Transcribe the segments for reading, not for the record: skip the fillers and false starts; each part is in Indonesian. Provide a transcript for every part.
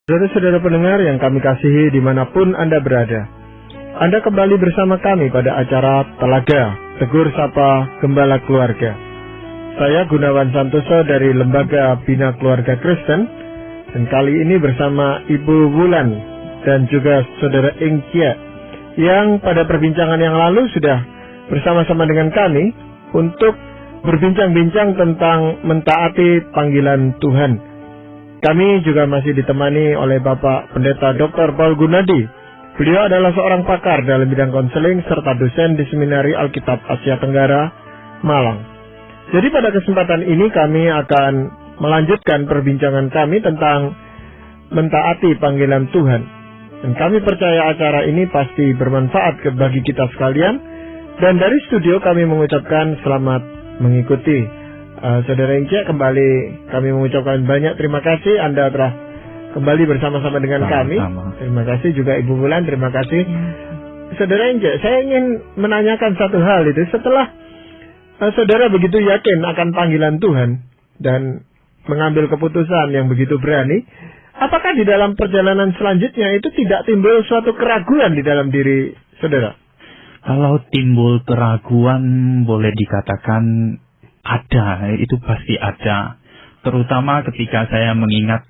Saudara-saudara pendengar yang kami kasihi dimanapun Anda berada, Anda kembali bersama kami pada acara Telaga Tegur Sapa Gembala Keluarga. Saya Gunawan Santoso dari Lembaga Bina Keluarga Kristen, dan kali ini bersama Ibu Wulan dan juga Saudara Engkia yang pada perbincangan yang lalu sudah bersama-sama dengan kami untuk berbincang-bincang tentang mentaati panggilan Tuhan. Kami juga masih ditemani oleh Bapak Pendeta Dr. Paul Gunadi. Beliau adalah seorang pakar dalam bidang konseling serta dosen di Seminari Alkitab Asia Tenggara, Malang. Jadi pada kesempatan ini kami akan melanjutkan perbincangan kami tentang mentaati panggilan Tuhan. Dan kami percaya acara ini pasti bermanfaat bagi kita sekalian. Dan dari studio kami mengucapkan selamat mengikuti. Saudara Engkia, kembali kami mengucapkan banyak terima kasih Anda telah kembali bersama-sama dengan kami. Terima kasih juga Ibu Wulan, terima kasih. Saudara Engkia, saya ingin menanyakan satu hal itu. Setelah saudara begitu yakin akan panggilan Tuhan dan mengambil keputusan yang begitu berani, apakah di dalam perjalanan selanjutnya itu tidak timbul suatu keraguan di dalam diri saudara? Kalau timbul keraguan boleh dikatakan ada, itu pasti ada. Terutama ketika saya mengingat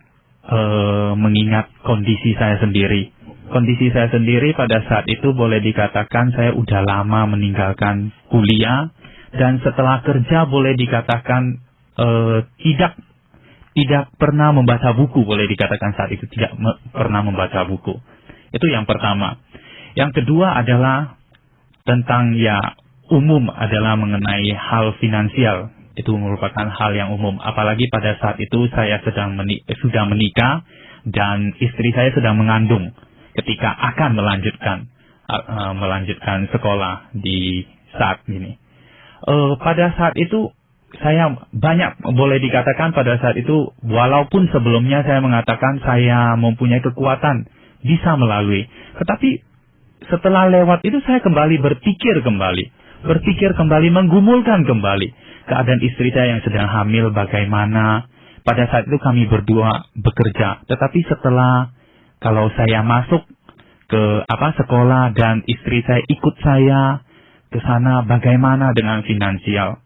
kondisi saya sendiri. Kondisi saya sendiri pada saat itu boleh dikatakan saya udah lama meninggalkan kuliah, dan setelah kerja boleh dikatakan tidak pernah membaca buku, boleh dikatakan saat itu tidak pernah membaca buku. Itu yang pertama. Yang kedua adalah tentang umum adalah mengenai hal finansial. Itu merupakan hal yang umum. Apalagi pada saat itu saya sudah menikah dan istri saya sedang mengandung ketika akan melanjutkan sekolah di saat ini. Pada saat itu saya boleh dikatakan pada saat itu, walaupun sebelumnya saya mengatakan saya mempunyai kekuatan bisa melalui, tetapi setelah lewat itu saya berpikir kembali, menggumulkan kembali keadaan istri saya yang sedang hamil bagaimana. Pada saat itu kami berdua bekerja, tetapi setelah kalau saya masuk ke sekolah dan istri saya ikut saya ke sana, bagaimana dengan finansial.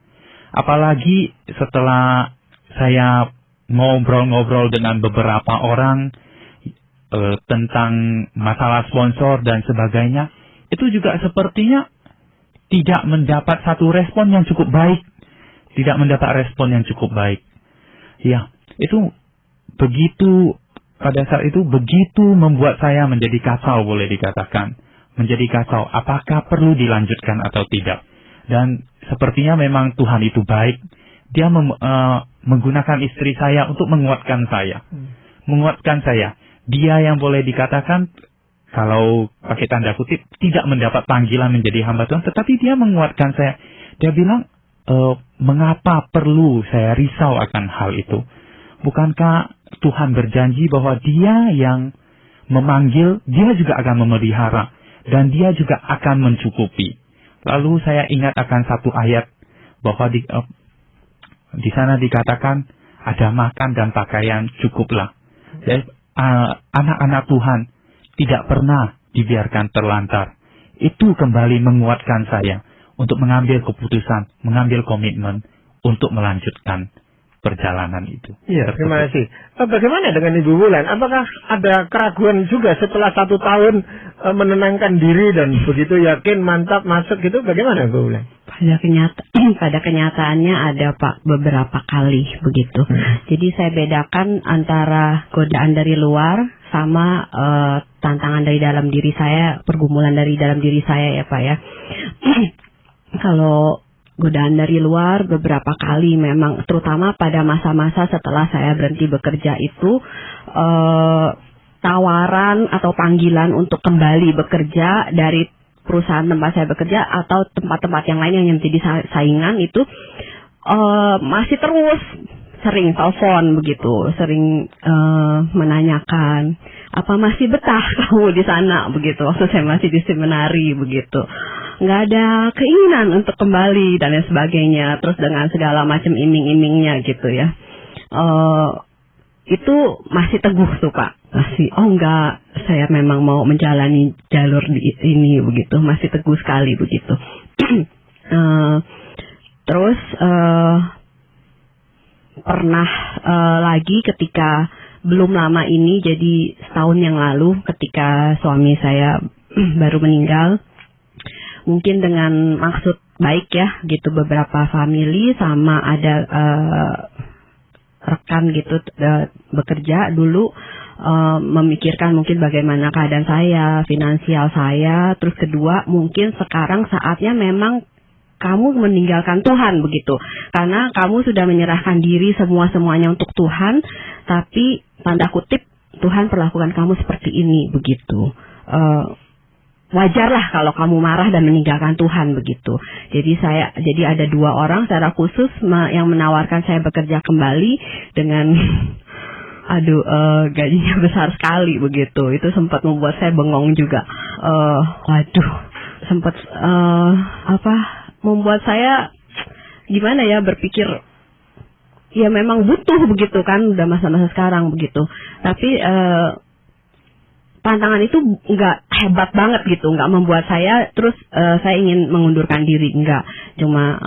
Apalagi setelah saya ngobrol-ngobrol dengan beberapa orang tentang masalah sponsor dan sebagainya, itu juga sepertinya tidak mendapat satu respon yang cukup baik. Ya, itu pada saat itu begitu membuat saya menjadi kacau, boleh dikatakan. Menjadi kacau, apakah perlu dilanjutkan atau tidak. Dan sepertinya memang Tuhan itu baik. Dia menggunakan istri saya untuk menguatkan saya. Dia yang boleh dikatakan, kalau pakai tanda kutip, tidak mendapat panggilan menjadi hamba Tuhan, tetapi dia menguatkan saya. Dia bilang, mengapa perlu saya risau akan hal itu? Bukankah Tuhan berjanji bahwa dia yang memanggil, dia juga akan memelihara, dan dia juga akan mencukupi. Lalu saya ingat akan satu ayat, bahwa di sana dikatakan, ada makan dan pakaian cukuplah. Jadi, anak-anak Tuhan tidak pernah dibiarkan terlantar. Itu kembali menguatkan saya untuk mengambil keputusan, mengambil komitmen untuk melanjutkan perjalanan itu. Iya, terima kasih. Bagaimana dengan Ibu Wulan? Apakah ada keraguan juga setelah 1 tahun menenangkan diri dan begitu yakin, mantap, masuk gitu? Bagaimana Ibu Wulan? Pada kenyataannya ada Pak beberapa kali begitu. Jadi saya bedakan antara godaan dari luar sama tantangan dari dalam diri saya, pergumulan dari dalam diri saya ya Pak ya. Kalau godaan dari luar beberapa kali memang, terutama pada masa-masa setelah saya berhenti bekerja itu, tawaran atau panggilan untuk kembali bekerja dari perusahaan tempat saya bekerja atau tempat-tempat yang lain yang menjadi saingan itu masih terus sering telepon begitu, sering menanyakan apa masih betah kamu di sana begitu, waktu saya masih di seminari begitu, nggak ada keinginan untuk kembali dan lain sebagainya, terus dengan segala macam iming-imingnya gitu ya. Itu masih teguh tuh Pak. masih enggak, saya memang mau menjalani jalur ini begitu, masih teguh sekali begitu. Terus pernah lagi ketika belum lama ini, jadi setahun yang lalu ketika suami saya baru meninggal, mungkin dengan maksud baik ya gitu, beberapa family sama ada rekan gitu bekerja dulu, memikirkan mungkin bagaimana keadaan saya, finansial saya. Terus kedua, mungkin sekarang saatnya memang kamu meninggalkan Tuhan begitu, karena kamu sudah menyerahkan diri semuanya untuk Tuhan, tapi tanda kutip Tuhan perlakukan kamu seperti ini begitu. Wajarlah kalau kamu marah dan meninggalkan Tuhan begitu. Jadi ada 2 orang secara khusus yang menawarkan saya bekerja kembali dengan gajinya besar sekali begitu. Itu sempat membuat saya bengong juga. Sempat membuat saya gimana ya, berpikir ya memang butuh begitu kan, udah masa-masa sekarang begitu. Tapi tantangan itu nggak hebat banget gitu, nggak membuat saya terus saya ingin mengundurkan diri, nggak, cuma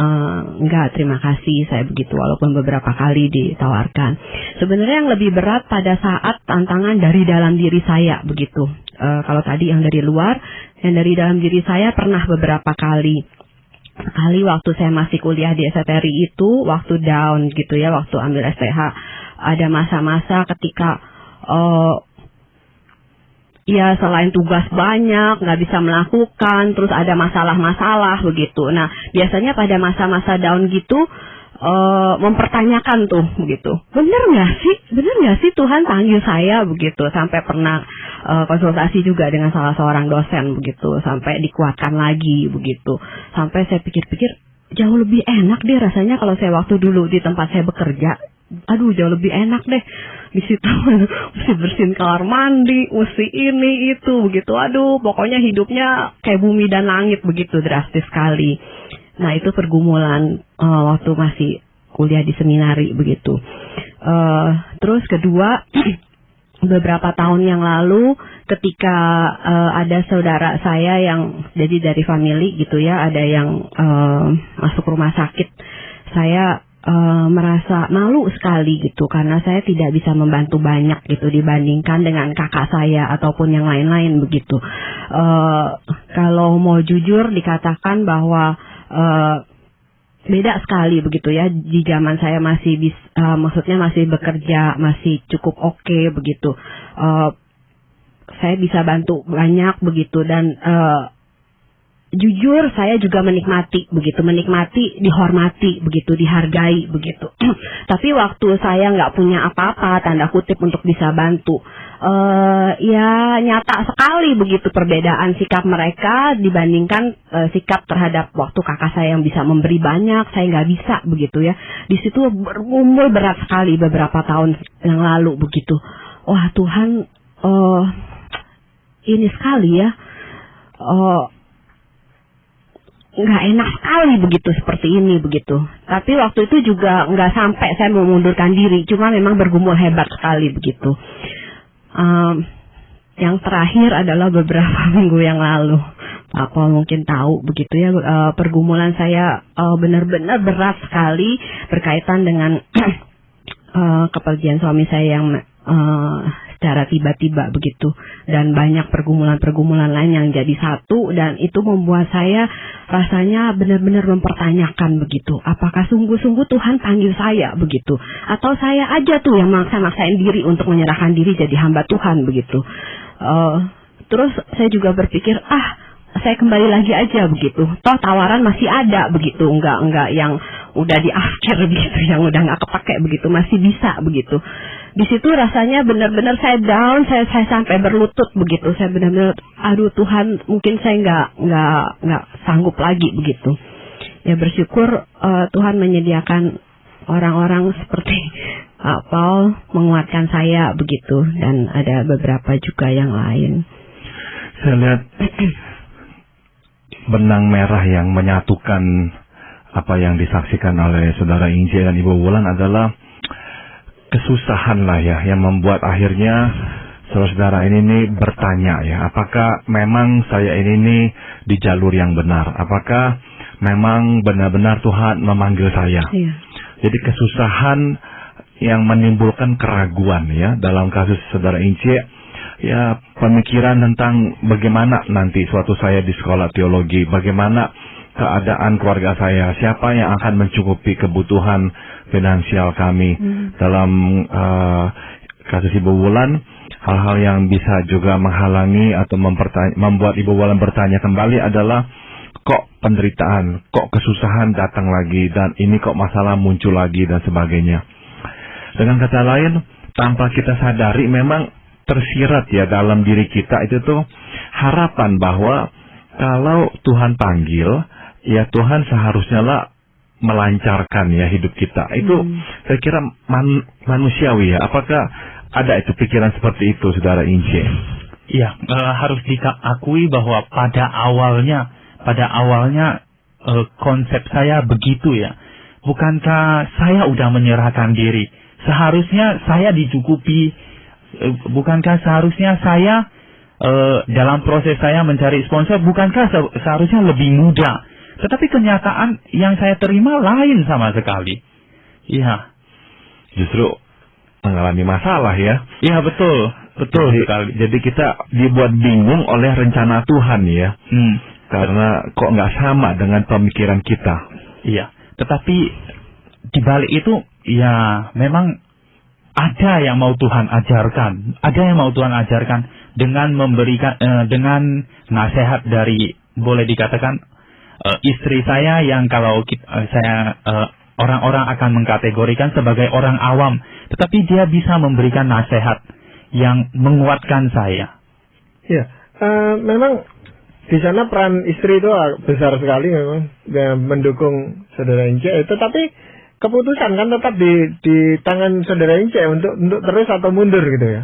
nggak, terima kasih saya begitu, walaupun beberapa kali ditawarkan. Sebenarnya yang lebih berat pada saat tantangan dari dalam diri saya begitu. Kalau tadi yang dari luar, yang dari dalam diri saya pernah beberapa kali. Sekali waktu saya masih kuliah di STRI itu, waktu down gitu ya, waktu ambil STH, ada masa-masa ketika ya selain tugas banyak, nggak bisa melakukan, terus ada masalah-masalah begitu. Nah, biasanya pada masa-masa down gitu, mempertanyakan tuh begitu. Bener nggak sih Tuhan panggil saya begitu? Sampai pernah konsultasi juga dengan salah seorang dosen begitu, sampai dikuatkan lagi begitu. Sampai saya pikir-pikir, jauh lebih enak deh rasanya kalau saya waktu dulu di tempat saya bekerja. Aduh, jauh lebih enak deh. Di situ mesti bersihin kamar mandi, mesti ini itu begitu. Aduh, pokoknya hidupnya kayak bumi dan langit begitu, drastis sekali. Nah, itu pergumulan waktu masih kuliah di seminari begitu. Terus kedua, beberapa tahun yang lalu ketika ada saudara saya yang jadi dari family gitu ya, ada yang masuk rumah sakit, saya merasa malu sekali gitu, karena saya tidak bisa membantu banyak gitu dibandingkan dengan kakak saya ataupun yang lain-lain begitu. Kalau mau jujur dikatakan bahwa beda sekali begitu ya. Di zaman saya masih maksudnya masih bekerja, masih cukup oke begitu. Saya bisa bantu banyak begitu, dan jujur saya juga menikmati dihormati begitu, dihargai begitu. Tapi waktu saya nggak punya apa-apa tanda kutip untuk bisa bantu, ya nyata sekali begitu perbedaan sikap mereka dibandingkan sikap terhadap waktu kakak saya yang bisa memberi banyak, saya nggak bisa begitu ya. Di situ bergumul berat sekali beberapa tahun yang lalu begitu. Wah, Tuhan ini sekali ya. Nggak enak sekali begitu, seperti ini begitu. Tapi waktu itu juga nggak sampai saya mengundurkan diri, cuma memang bergumul hebat sekali begitu. Yang terakhir adalah beberapa minggu yang lalu, Apa mungkin tahu begitu ya, pergumulan saya benar-benar berat sekali berkaitan dengan kepergian suami saya yang secara tiba-tiba begitu, dan banyak pergumulan-pergumulan lain yang jadi satu, dan itu membuat saya rasanya benar-benar mempertanyakan begitu, apakah sungguh-sungguh Tuhan panggil saya begitu, atau saya aja tuh yang maksa-maksain diri untuk menyerahkan diri jadi hamba Tuhan begitu. Terus saya juga berpikir, saya kembali lagi aja begitu, toh tawaran masih ada begitu, enggak yang udah di akhir begitu, yang udah nggak kepake begitu, masih bisa begitu. Di situ rasanya benar-benar saya down, saya sampai berlutut begitu, saya benar-benar, aduh Tuhan, mungkin saya nggak sanggup lagi begitu. Ya bersyukur Tuhan menyediakan orang-orang seperti Paul menguatkan saya begitu, dan ada beberapa juga yang lain. Saya lihat benang merah yang menyatukan apa yang disaksikan oleh Saudara Injil dan Ibu Wulan adalah kesusahan lah ya, yang membuat akhirnya saudara ini nih bertanya ya, apakah memang saya ini nih di jalur yang benar? Apakah memang benar-benar Tuhan memanggil saya? Iya. Jadi kesusahan yang menimbulkan keraguan ya dalam kasus saudara Ince, ya pemikiran tentang bagaimana nanti suatu saya di sekolah teologi, bagaimana keadaan keluarga saya, siapa yang akan mencukupi kebutuhan finansial kami. Dalam kasus Ibu Wulan, hal-hal yang bisa juga menghalangi atau membuat Ibu Wulan bertanya kembali adalah, kok penderitaan, kok kesusahan datang lagi, dan ini kok masalah muncul lagi, dan sebagainya. Dengan kata lain, tanpa kita sadari memang tersirat ya dalam diri kita itu tuh harapan bahwa kalau Tuhan panggil, ya Tuhan seharusnya lah melancarkan ya hidup kita. Itu saya kira manusiawi ya. Apakah ada itu pikiran seperti itu, saudara Ince? Iya, harus diakui bahwa pada awalnya konsep saya begitu ya. Bukankah saya udah menyerahkan diri? Seharusnya saya dicukupi. Bukankah seharusnya saya dalam proses saya mencari sponsor, bukankah seharusnya lebih mudah? Tetapi kenyataan yang saya terima lain sama sekali. Iya. Justru mengalami masalah ya. Iya, betul sekali. Jadi kita dibuat bingung oleh rencana Tuhan ya. Karena kok nggak sama dengan pemikiran kita. Iya. Tetapi di balik itu ya memang ada yang mau Tuhan ajarkan. Ada yang mau Tuhan ajarkan dengan memberikan dengan nasihat dari, boleh dikatakan, istri saya yang kalau orang-orang akan mengkategorikan sebagai orang awam, tetapi dia bisa memberikan nasihat yang menguatkan saya. Ya, memang di sana peran istri itu besar sekali memang mendukung saudara Ince. Tetapi keputusan kan tetap di tangan saudara Ince untuk terus atau mundur gitu ya.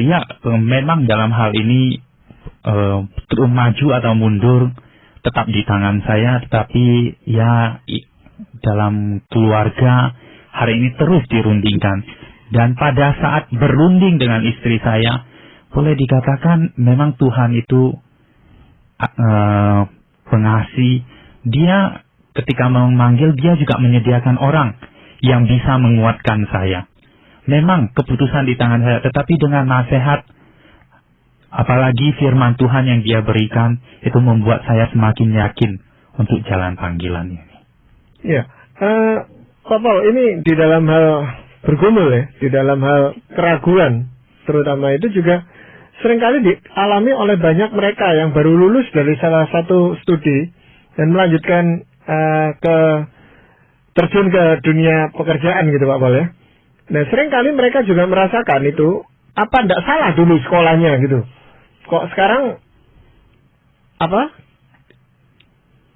Ya, memang dalam hal ini maju atau mundur tetap di tangan saya, tetapi ya dalam keluarga hari ini terus dirundingkan. Dan pada saat berunding dengan istri saya, boleh dikatakan memang Tuhan itu pengasih. Dia ketika memanggil, dia juga menyediakan orang yang bisa menguatkan saya. Memang keputusan di tangan saya, tetapi dengan nasihat, apalagi firman Tuhan yang dia berikan, itu membuat saya semakin yakin untuk jalan panggilan ini. Ya, Pak Paul, ini di dalam hal bergumul ya, di dalam hal keraguan, terutama itu juga seringkali dialami oleh banyak mereka yang baru lulus dari salah satu studi dan melanjutkan terjun ke dunia pekerjaan gitu Pak Paul ya. Nah, seringkali mereka juga merasakan itu, apa tidak salah dulu sekolahnya gitu. Kok sekarang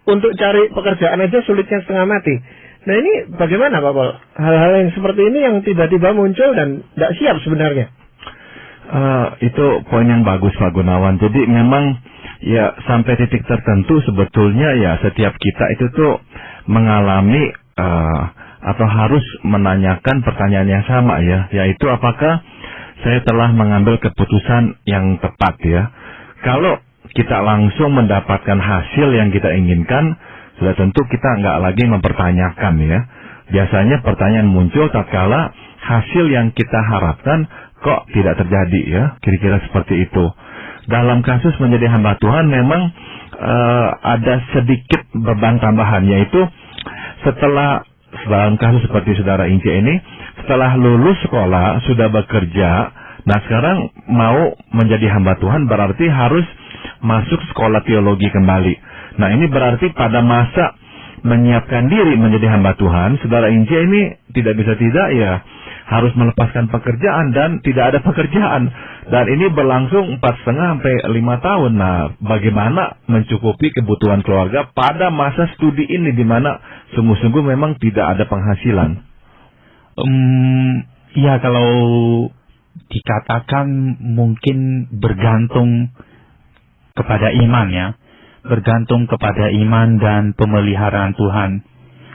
untuk cari pekerjaan aja sulitnya setengah mati. Nah, ini bagaimana Pak Paul? Hal-hal yang seperti ini yang tiba-tiba muncul dan tidak siap sebenarnya. Itu poin yang bagus Pak Gunawan. Jadi memang ya sampai titik tertentu sebetulnya ya setiap kita itu tuh mengalami atau harus menanyakan pertanyaan yang sama ya, yaitu apakah saya telah mengambil keputusan yang tepat ya. Kalau kita langsung mendapatkan hasil yang kita inginkan, sudah tentu kita nggak lagi mempertanyakan ya. Biasanya pertanyaan muncul tatkala hasil yang kita harapkan kok tidak terjadi ya, kira-kira seperti itu. Dalam kasus menjadi hamba Tuhan memang ada sedikit beban tambahan, yaitu setelah dalam kasus seperti saudara Ince ini, setelah lulus sekolah, sudah bekerja, nah sekarang mau menjadi hamba Tuhan berarti harus masuk sekolah teologi kembali. Nah ini berarti pada masa menyiapkan diri menjadi hamba Tuhan, saudara Ince ini tidak bisa tidak ya harus melepaskan pekerjaan dan tidak ada pekerjaan. Dan ini berlangsung 4,5 sampai 5 tahun. Nah, bagaimana mencukupi kebutuhan keluarga pada masa studi ini di mana sungguh-sungguh memang tidak ada penghasilan? Ya, kalau dikatakan mungkin bergantung kepada iman ya. Bergantung kepada iman dan pemeliharaan Tuhan.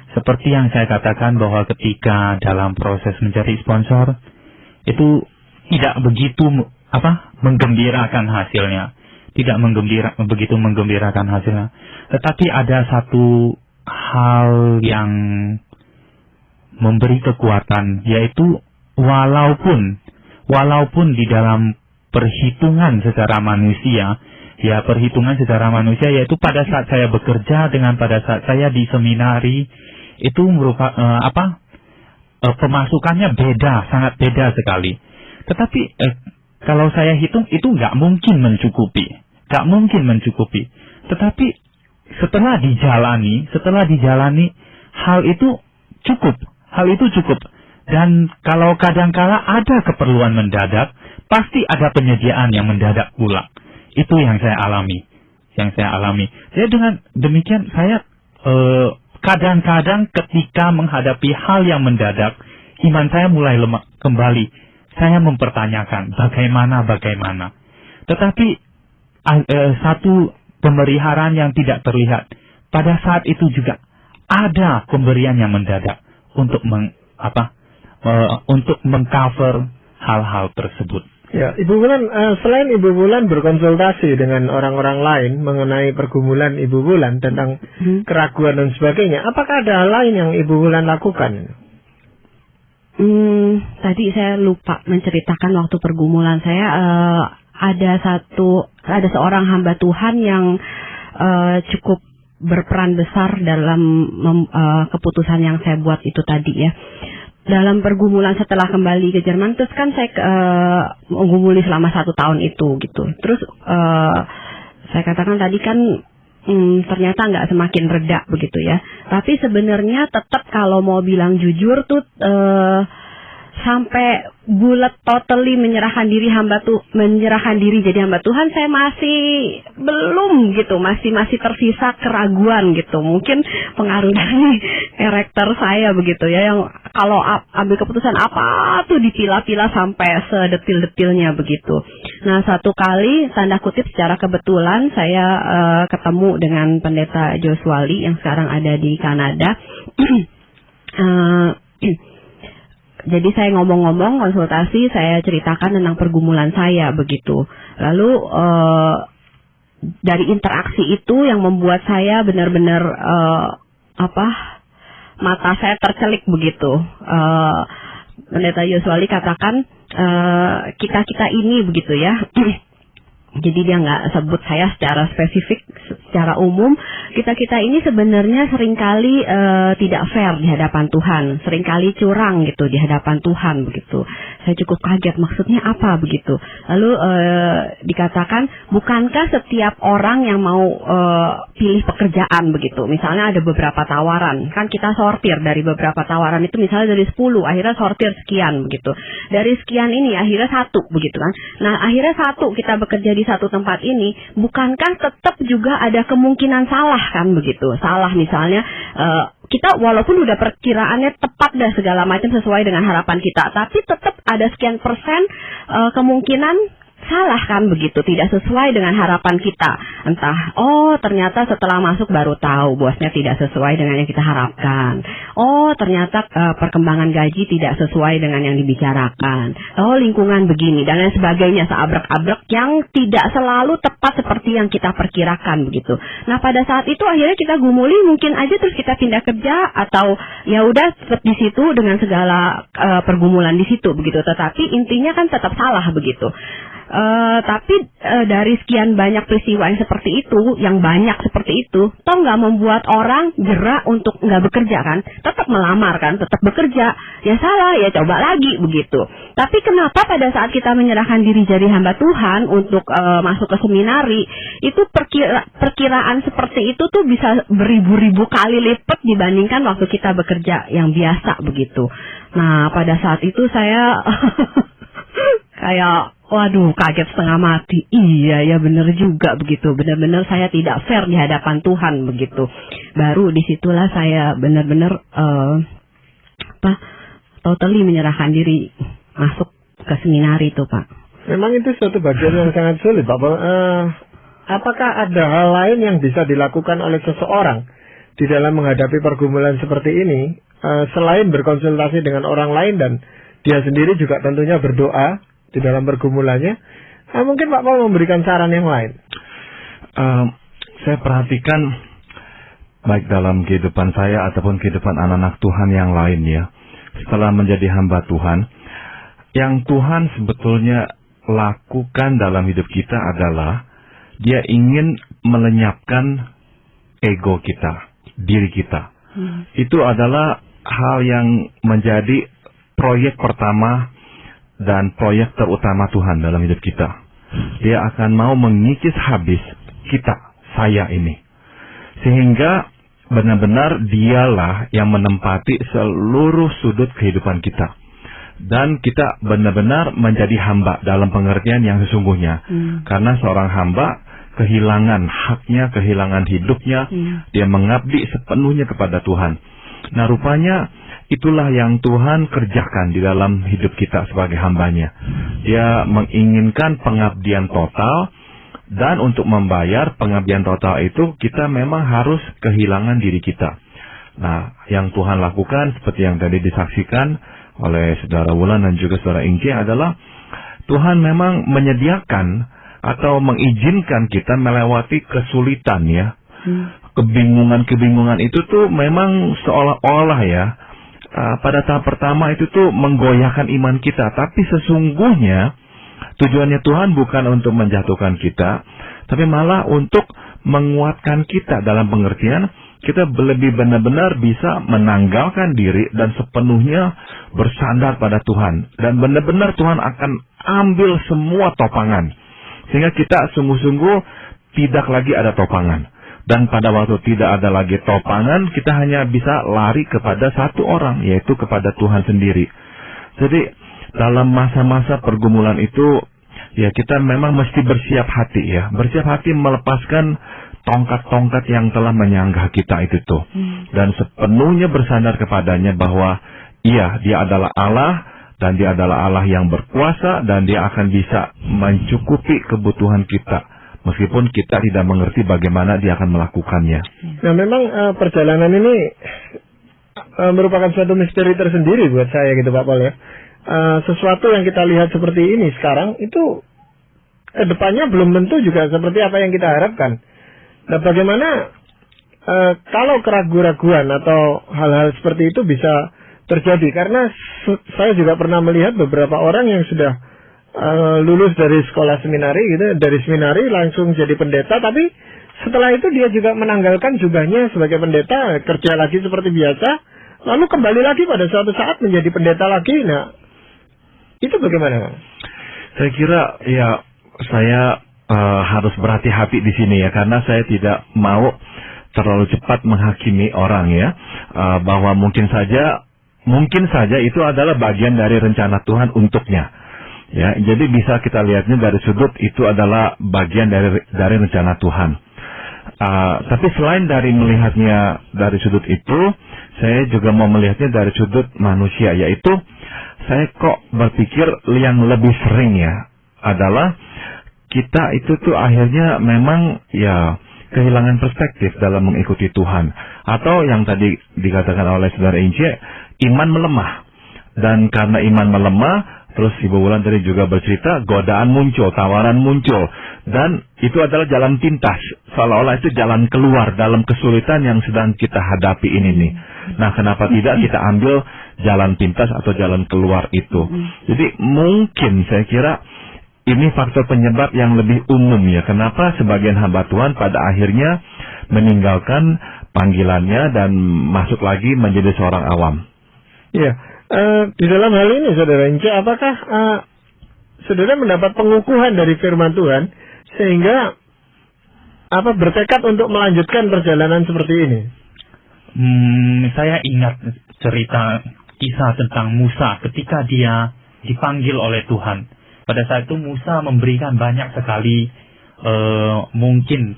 Seperti yang saya katakan bahwa ketika dalam proses mencari sponsor, itu tidak begitu menggembirakan hasilnya, tidak begitu menggembirakan hasilnya. Tetapi ada satu hal yang memberi kekuatan, yaitu walaupun di dalam perhitungan secara manusia, yaitu pada saat saya bekerja dengan pada saat saya di seminari, itu merupakan pemasukannya beda, sangat beda sekali. Tetapi kalau saya hitung itu nggak mungkin mencukupi. Tetapi setelah dijalani hal itu cukup. Dan kalau kadangkala ada keperluan mendadak, pasti ada penyediaan yang mendadak pula. Itu yang saya alami. Jadi dengan demikian saya kadang-kadang ketika menghadapi hal yang mendadak, iman saya mulai lemah kembali. Saya mempertanyakan bagaimana. Tetapi satu pemeliharaan yang tidak terlihat. Pada saat itu juga ada pemberian yang mendadak untuk untuk mengcover hal-hal tersebut. Ya, Ibu Wulan, selain Ibu Wulan berkonsultasi dengan orang-orang lain mengenai pergumulan Ibu Wulan tentang keraguan dan sebagainya, apakah ada hal lain yang Ibu Wulan lakukan? Tadi saya lupa menceritakan waktu pergumulan saya, ada seorang hamba Tuhan yang cukup berperan besar dalam keputusan yang saya buat itu tadi ya. Dalam pergumulan setelah kembali ke Jerman, terus kan saya menggumuli selama 1 tahun itu gitu. Terus saya katakan tadi kan ternyata nggak semakin reda begitu ya. Tapi sebenarnya tetap kalau mau bilang jujur tuh sampai bulat totally menyerahkan diri jadi hamba Tuhan, saya masih belum gitu, masih tersisa keraguan gitu. Mungkin pengaruh dari karakter saya begitu ya, yang kalau ambil keputusan apa tuh dipilah-pilah sampai sedetil-detilnya begitu. Nah, satu kali tanda kutip secara kebetulan saya ketemu dengan pendeta Joswali yang sekarang ada di Kanada. Jadi saya ngomong-ngomong, konsultasi, saya ceritakan tentang pergumulan saya begitu. Lalu dari interaksi itu yang membuat saya benar-benar mata saya tercelik begitu. Pendeta Yoswali katakan kita ini begitu ya. Jadi dia nggak sebut saya secara spesifik, secara umum. Kita ini sebenarnya seringkali tidak fair di hadapan Tuhan, seringkali curang gitu di hadapan Tuhan begitu. Saya cukup kaget, maksudnya apa begitu. Lalu dikatakan, bukankah setiap orang yang mau pilih pekerjaan begitu, misalnya ada beberapa tawaran, kan kita sortir dari beberapa tawaran itu, misalnya dari 10, akhirnya sortir sekian begitu. Dari sekian ini akhirnya 1 begitu kan. Nah, akhirnya 1 kita bekerja di satu tempat ini, bukankah tetap juga ada kemungkinan salah kan begitu. Salah misalnya kita walaupun udah perkiraannya tepat dan segala macam sesuai dengan harapan kita, tapi tetap ada sekian persen kemungkinan salah kan begitu, tidak sesuai dengan harapan kita. Entah, ternyata setelah masuk baru tahu bosnya tidak sesuai dengan yang kita harapkan. Ternyata perkembangan gaji tidak sesuai dengan yang dibicarakan. Lingkungan begini dan lain sebagainya, seabrek-abrek yang tidak selalu tepat seperti yang kita perkirakan begitu. Nah, pada saat itu akhirnya kita gumuli, mungkin aja terus kita pindah kerja atau ya udah tetap di situ dengan segala pergumulan di situ begitu. Tetapi intinya kan tetap salah begitu. Tapi dari sekian banyak peristiwa yang seperti itu, yang banyak seperti itu, toh nggak membuat orang gerak untuk nggak bekerja kan, tetap melamar kan, tetap bekerja. Ya salah, ya coba lagi begitu. Tapi kenapa pada saat kita menyerahkan diri jadi hamba Tuhan untuk masuk ke seminari, itu perkiraan seperti itu tuh bisa beribu-ribu kali lipat dibandingkan waktu kita bekerja yang biasa begitu. Nah, pada saat itu saya kayak waduh, kaget setengah mati. Iya, ya benar juga begitu. Benar-benar saya tidak fair di hadapan Tuhan begitu. Baru disitulah saya benar-benar totally menyerahkan diri masuk ke seminari itu, Pak. Memang itu suatu bagian yang sangat sulit, Pak. Apakah ada hal lain yang bisa dilakukan oleh seseorang di dalam menghadapi pergumulan seperti ini, selain berkonsultasi dengan orang lain dan dia sendiri juga tentunya berdoa di dalam pergumulannya. Mungkin Pak Paul memberikan saran yang lain. Saya perhatikan baik dalam kehidupan saya ataupun kehidupan anak-anak Tuhan yang lain ya. Setelah menjadi hamba Tuhan, yang Tuhan sebetulnya lakukan dalam hidup kita adalah Dia ingin melenyapkan ego kita, diri kita. Itu adalah hal yang menjadi proyek pertama dan proyek terutama Tuhan dalam hidup kita. Dia akan mau mengikis habis kita, saya ini. Sehingga benar-benar Dialah yang menempati seluruh sudut kehidupan kita. Dan kita benar-benar menjadi hamba dalam pengertian yang sesungguhnya. Karena seorang hamba kehilangan haknya, kehilangan hidupnya, dia mengabdi sepenuhnya kepada Tuhan. Nah, rupanya itulah yang Tuhan kerjakan di dalam hidup kita sebagai hambanya. Dia menginginkan pengabdian total, dan untuk membayar pengabdian total itu kita memang harus kehilangan diri kita. Nah, yang Tuhan lakukan seperti yang tadi disaksikan oleh Saudara Wulan dan juga Saudara Inci adalah Tuhan memang menyediakan atau mengizinkan kita melewati kesulitan ya. Kebingungan-kebingungan itu tuh memang seolah-olah ya, pada tahap pertama itu tuh menggoyahkan iman kita. Tapi sesungguhnya tujuannya Tuhan bukan untuk menjatuhkan kita, tapi malah untuk menguatkan kita dalam pengertian kita lebih benar-benar bisa menanggalkan diri dan sepenuhnya bersandar pada Tuhan. Dan benar-benar Tuhan akan ambil semua topangan. Sehingga kita sungguh-sungguh tidak lagi ada topangan. Dan pada waktu tidak ada lagi topangan, kita hanya bisa lari kepada satu orang, yaitu kepada Tuhan sendiri. Jadi dalam masa-masa pergumulan itu, ya kita memang mesti bersiap hati ya. Bersiap hati melepaskan tongkat-tongkat yang telah menyanggah kita itu tuh. Dan sepenuhnya bersandar kepadanya bahwa iya, Dia adalah Allah, dan Dia adalah Allah yang berkuasa, dan Dia akan bisa mencukupi kebutuhan kita. Meskipun kita tidak mengerti bagaimana Dia akan melakukannya. Nah, memang perjalanan ini merupakan suatu misteri tersendiri buat saya gitu Pak Paul ya. Sesuatu yang kita lihat seperti ini sekarang itu depannya belum tentu juga seperti apa yang kita harapkan. Nah, bagaimana kalau keraguan-raguan atau hal-hal seperti itu bisa terjadi? Karena saya juga pernah melihat beberapa orang yang sudah lulus dari sekolah seminari gitu, dari seminari langsung jadi pendeta, tapi setelah itu dia juga menanggalkan jubahnya sebagai pendeta, kerja lagi seperti biasa, lalu kembali lagi pada suatu saat menjadi pendeta lagi. Nah, itu bagaimana? Saya kira ya saya harus berhati-hati di sini ya, karena saya tidak mau terlalu cepat menghakimi orang ya, bahwa mungkin saja itu adalah bagian dari rencana Tuhan untuknya. Ya, jadi bisa kita lihatnya dari sudut itu adalah bagian dari rencana Tuhan. Tapi selain dari melihatnya dari sudut itu, saya juga mau melihatnya dari sudut manusia, yaitu saya kok berpikir yang lebih sering ya adalah kita itu tuh akhirnya memang ya kehilangan perspektif dalam mengikuti Tuhan. Atau yang tadi dikatakan oleh Saudara Ince, iman melemah. Dan karena iman melemah, terus Ibu Wulan tadi juga bercerita, godaan muncul, tawaran muncul. Dan itu adalah jalan pintas. Seolah-olah itu jalan keluar dalam kesulitan yang sedang kita hadapi ini nih. Nah, kenapa tidak kita ambil jalan pintas atau jalan keluar itu? Jadi mungkin saya kira ini faktor penyebab yang lebih umum ya. Kenapa sebagian hamba Tuhan pada akhirnya meninggalkan panggilannya dan masuk lagi menjadi seorang awam. Iya. Di dalam hal ini Saudara Ince, apakah Saudara mendapat pengukuhan dari firman Tuhan sehingga bertekad untuk melanjutkan perjalanan seperti ini? Saya ingat cerita kisah tentang Musa ketika dia dipanggil oleh Tuhan. Pada saat itu Musa memberikan banyak sekali mungkin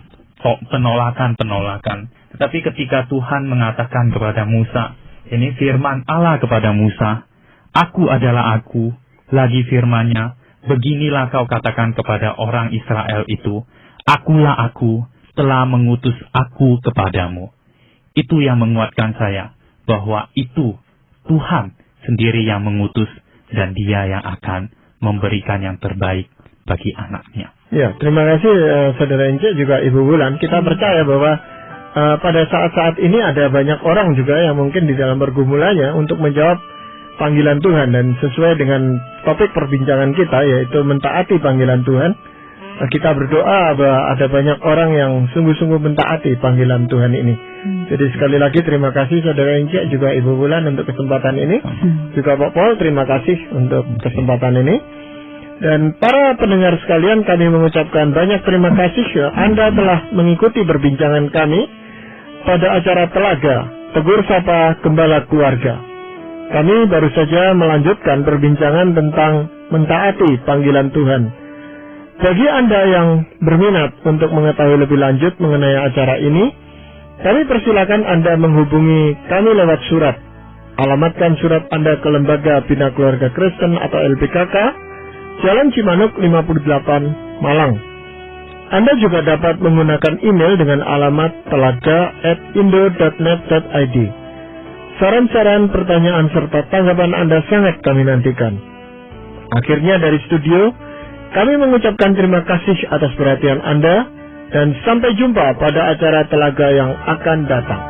penolakan. Tetapi ketika Tuhan mengatakan kepada Musa, ini firman Allah kepada Musa, "Aku adalah Aku," lagi firman-Nya, "Beginilah kau katakan kepada orang Israel itu, Akulah Aku, telah mengutus Aku kepadamu." Itu yang menguatkan saya, bahwa itu Tuhan sendiri yang mengutus dan Dia yang akan memberikan yang terbaik bagi anaknya. Ya, terima kasih Saudara Ence juga Ibu Wulan. Kita percaya bahwa pada saat-saat ini ada banyak orang juga yang mungkin di dalam pergumulannya untuk menjawab panggilan Tuhan, dan sesuai dengan topik perbincangan kita yaitu mentaati panggilan Tuhan. Kita berdoa bahwa ada banyak orang yang sungguh-sungguh mentaati panggilan Tuhan ini. Jadi sekali lagi terima kasih Saudara Ence juga Ibu Wulan untuk kesempatan ini. Juga Pak Paul, terima kasih untuk kesempatan ini. Dan para pendengar sekalian, kami mengucapkan banyak terima kasih ya, Anda telah mengikuti perbincangan kami pada acara Telaga Tegur Sapa Gembala Keluarga. Kami baru saja melanjutkan perbincangan tentang mentaati panggilan Tuhan. Bagi Anda yang berminat untuk mengetahui lebih lanjut mengenai acara ini, kami persilakan Anda menghubungi kami lewat surat. Alamatkan surat Anda ke Lembaga Bina Keluarga Kristen atau LBKK, Jalan Cimanuk 58, Malang. Anda juga dapat menggunakan email dengan alamat telaga@indo.net.id. Saran-saran, pertanyaan, serta tanggapan Anda sangat kami nantikan. Akhirnya dari studio, kami mengucapkan terima kasih atas perhatian Anda, dan sampai jumpa pada acara Telaga yang akan datang.